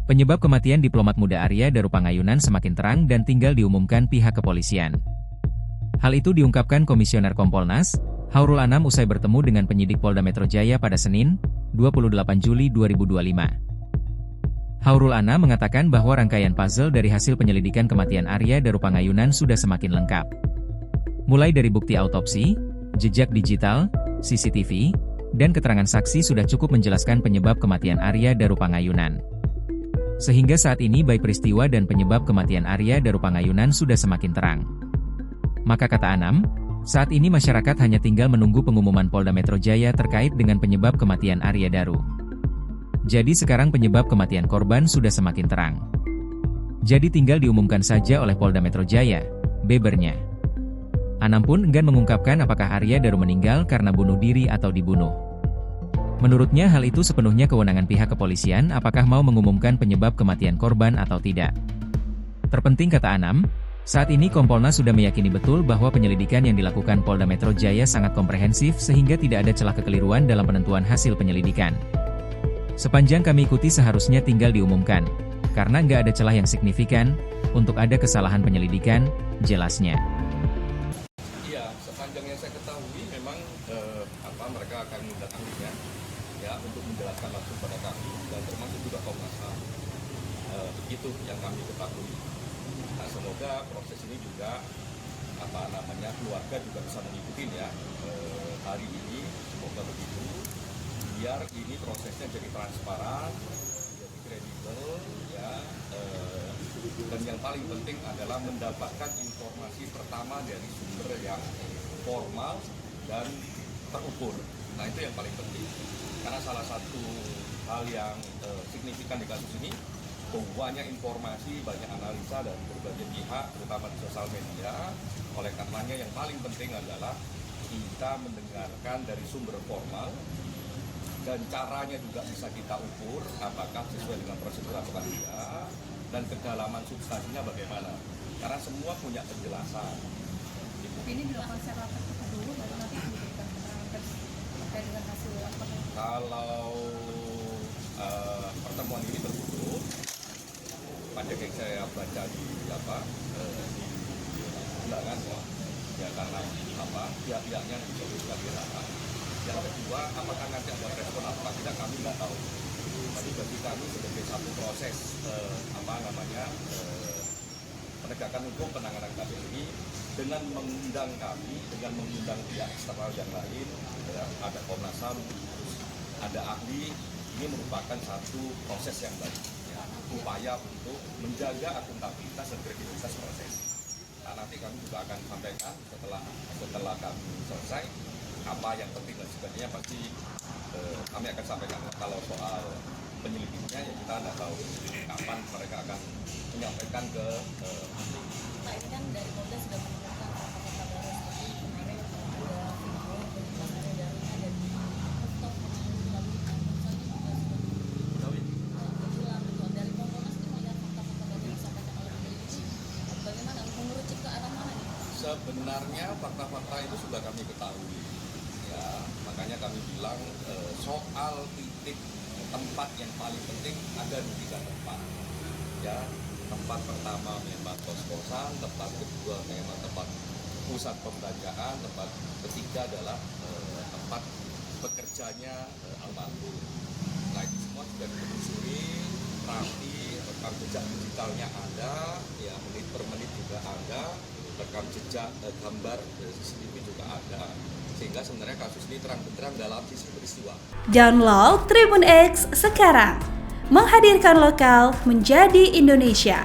Penyebab kematian diplomat muda Arya Darupangayunan semakin terang dan tinggal diumumkan pihak kepolisian. Hal itu diungkapkan Komisioner Kompolnas, Haurul Anam usai bertemu dengan penyidik Polda Metro Jaya pada Senin, 28 Juli 2025. Haurul Anam mengatakan bahwa rangkaian puzzle dari hasil penyelidikan kematian Arya Darupangayunan sudah semakin lengkap. Mulai dari bukti autopsi, jejak digital, CCTV, dan keterangan saksi sudah cukup menjelaskan penyebab kematian Arya Darupangayunan. Sehingga saat ini baik peristiwa dan penyebab kematian Arya Darupangayunan sudah semakin terang. Maka kata Anam, saat ini masyarakat hanya tinggal menunggu pengumuman Polda Metro Jaya terkait dengan penyebab kematian Arya Daru. Jadi sekarang penyebab kematian korban sudah semakin terang. Jadi tinggal diumumkan saja oleh Polda Metro Jaya, bebernya. Anam pun enggan mengungkapkan apakah Arya Daru meninggal karena bunuh diri atau dibunuh. Menurutnya hal itu sepenuhnya kewenangan pihak kepolisian apakah mau mengumumkan penyebab kematian korban atau tidak. Terpenting kata Anam, saat ini Kompolnas sudah meyakini betul bahwa penyelidikan yang dilakukan Polda Metro Jaya sangat komprehensif sehingga tidak ada celah kekeliruan dalam penentuan hasil penyelidikan. Sepanjang kami ikuti seharusnya tinggal diumumkan, karena nggak ada celah yang signifikan untuk ada kesalahan penyelidikan, jelasnya. Sepanjang yang saya ketahui memang mereka akan mendatanginya ya untuk menjelaskan langsung pada kami dan termasuk juga Komnas HAM. Begitu yang kami ketahui. Nah, semoga proses ini juga keluarga juga bisa mengikuti ya hari ini, semoga begitu biar ini prosesnya jadi transparan, jadi kredibel ya. Dan yang paling penting adalah mendapatkan informasi pertama dari sumber yang formal dan terukur. Nah itu yang paling penting. Karena salah satu hal yang signifikan di kasus ini, banyak informasi, banyak analisa dari berbagai pihak, terutama di sosial media. Oleh karenanya yang paling penting adalah kita mendengarkan dari sumber formal, dan caranya juga bisa kita ukur apakah sesuai dengan prosedur atau tidak, dan kedalaman substansinya bagaimana. Karena semua punya penjelasan. Ini dilakukan secara tertutup dulu, baru nanti diberikan keterangan pers terkait dengan hasil apa? Kalau pertemuan ini tertutup, pada yang saya baca di undangan ya karena pihak-pihaknya bisa sebagai rapat. Yang kedua, apakah nanti ada respon apa tidak kami nggak tahu. Tapi bagi kami sebagai satu proses penegakan hukum penanganan kasus ini dengan mengundang kami, dengan mengundang pihak eksternal yang lain, ya, ada Komnas HAM, ada ahli, ini merupakan satu proses yang baik, ya, upaya untuk menjaga akuntabilitas dan kredibilitas proses. Nah, nanti kami juga akan sampaikan setelah kami selesai apa yang penting dan sebagainya pasti kami akan sampaikan. Kalau soal penyelidiknya ya kita tidak tahu kapan mereka akan menyampaikan ke ahli. Nah ini kan dari Polda sudah menemukan fakta-fakta baru seperti kemarin ada video penjelasan dari laptop melalui handphone juga sudah dari Kompolnas itu melihat fakta-fakta baru yang disampaikan oleh penyelidik. Bagaimana mengerucut ke arah mana nih? Sebenarnya fakta-fakta itu sudah kami ketahui. Ya, makanya kami bilang soal titik tempat yang paling penting ada di 3 tempat. Ya, tempat pertama memang kos-kosan, tempat kedua memang tempat pusat pembelanjaan, tempat ketiga adalah tempat bekerjanya almarhum. Nah itu semua sudah ditelusuri, rapi, rekam jejak digitalnya ada, ya menit per menit juga ada, rekam jejak gambar CCTV juga ada. Sehingga sebenarnya kasus ini terang benderang dalam sisi peristiwa. Download Tribun X sekarang, menghadirkan lokal menjadi Indonesia.